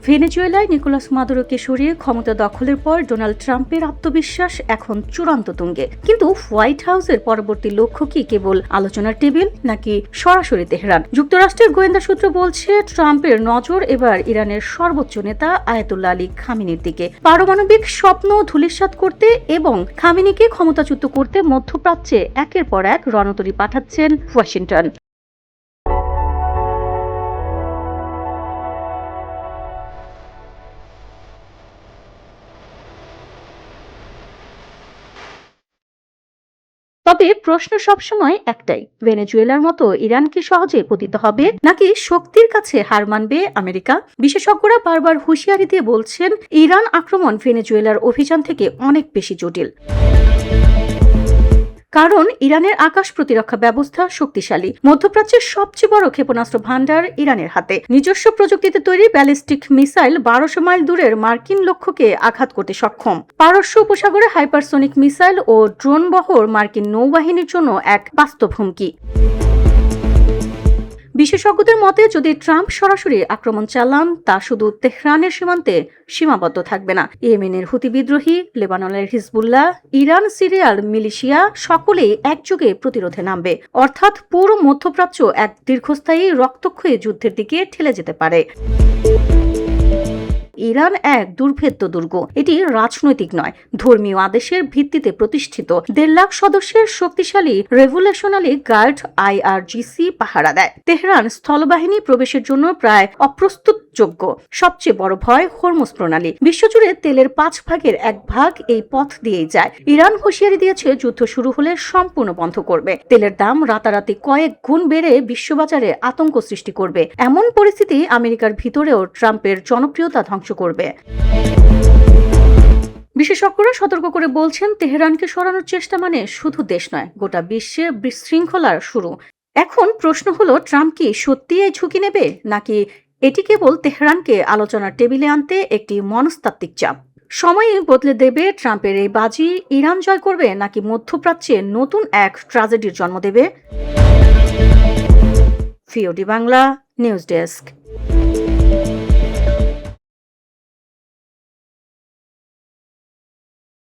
ভেনেজুয়েলায় Nicolas মাদুরোকে সরিয়ে ক্ষমতা দখলের পর ডোনাল্ড ট্রাম্পের আত্মবিশ্বাস এখন চূড়ান্ত তুঙ্গে। কিন্তু হোয়াইট হাউসের পরবর্তী লক্ষ্য কি কেবল আলোচনার টেবিল নাকি সরাসরি তেহরান? যুক্তরাষ্ট্রের গোয়েন্দা সূত্র বলছে, ট্রাম্পের নজর এবার ইরানের সর্বোচ্চ নেতা আয়াতুল্লাহ আলী খামেনির দিকে। পারমাণবিক স্বপ্ন ধূলিসাৎ করতে এবং খামেনিকে ক্ষমতাচ্যুত করতে মধ্যপ্রাচ্যে একের পর এক রণতরী পাঠাচ্ছেন ওয়াশিংটন। তবে প্রশ্ন সবসময় একটাই, ভেনেজুয়েলার মতো ইরান কি সহজে পতিত হবে নাকি শক্তির কাছে হার মানবে আমেরিকা? বিশেষজ্ঞরা বারবার হুঁশিয়ারি দিয়ে বলছেন, ইরান আক্রমণ ভেনেজুয়েলার অভিযান থেকে অনেক বেশি জটিল। কারণ ইরানের আকাশ প্রতিরক্ষা ব্যবস্থা শক্তিশালী। মধ্যপ্রাচ্যের সবচেয়ে বড় ক্ষেপণাস্ত্র ভান্ডার ইরানের হাতে। নিজস্ব প্রযুক্তিতে তৈরি ব্যালিস্টিক মিসাইল 1200 মাইল দূরের মার্কিন লক্ষ্যকে আঘাত করতে সক্ষম। পারস্য উপসাগরে হাইপারসোনিক মিসাইল ও ড্রোন বহর মার্কিন নৌবাহিনীর জন্য এক বাস্তব হুমকি। বিশেষজ্ঞদের মতে, যদি ট্রাম্প সরাসরি আক্রমণ চালান, তা শুধু তেহরানের সীমান্তে সীমাবদ্ধ থাকবে না। ইয়েমেনের হুতি বিদ্রোহী, লেবাননের হিজবুল্লাহ, ইরান সিরিয়ার মিলিশিয়া সকলেই একযোগে প্রতিরোধে নামবে। অর্থাৎ পুরো মধ্যপ্রাচ্য এক দীর্ঘস্থায়ী রক্তক্ষয়ী যুদ্ধের দিকে ঠেলে যেতে পারে। ইরান এক দুর্ভেদ্য দুর্গ। এটি রাজনৈতিক নয়, ধর্মীয় আদেশের ভিত্তিতে প্রতিষ্ঠিত। 1.5 লাখ সদস্যের শক্তিশালী রেভলিউশনারি গার্ড IRGC পাহারা দেয়। তেহরান স্থলবাহিনী প্রবেশের জন্য প্রায় অপ্রস্তুতযোগ্য। সবচেয়ে বড় ভয় হরমুজ প্রণালী। বিশ্বজুড়ে তেলের 5 ভাগের 1 ভাগ এই পথ দিয়েই যায়। ইরান হুঁশিয়ারি দিয়েছে, যুদ্ধ শুরু হলে সম্পূর্ণ বন্ধ করবে। তেলের দাম রাতারাতি কয়েক গুণ বেড়ে বিশ্ববাজারে আতঙ্ক সৃষ্টি করবে। এমন পরিস্থিতি আমেরিকার ভিতরেও ট্রাম্পের জনপ্রিয়তা ধ্বংস করবে। বিশেষজ্ঞরা সতর্ক করে বলছেন, তেহরানকে সরানোর চেষ্টা মানে শুধু দেশ নয়, গোটা বিশ্বে বিশৃঙ্খলার শুরু। এখন প্রশ্ন হলো, ট্রাম্প কি সত্যি এই ঝুঁকি নেবে নাকি এটি কেবল তেহরানকে আলোচনার টেবিলে আনতে একটি মনস্তাত্ত্বিক চাপ? সময়ই বদলে দেবে ট্রাম্পের এই বাজি। ইরান জয় করবে নাকি মধ্যপ্রাচ্যে নতুন এক ট্র্যাজেডির জন্ম দেবে? VOD Bangla news desk.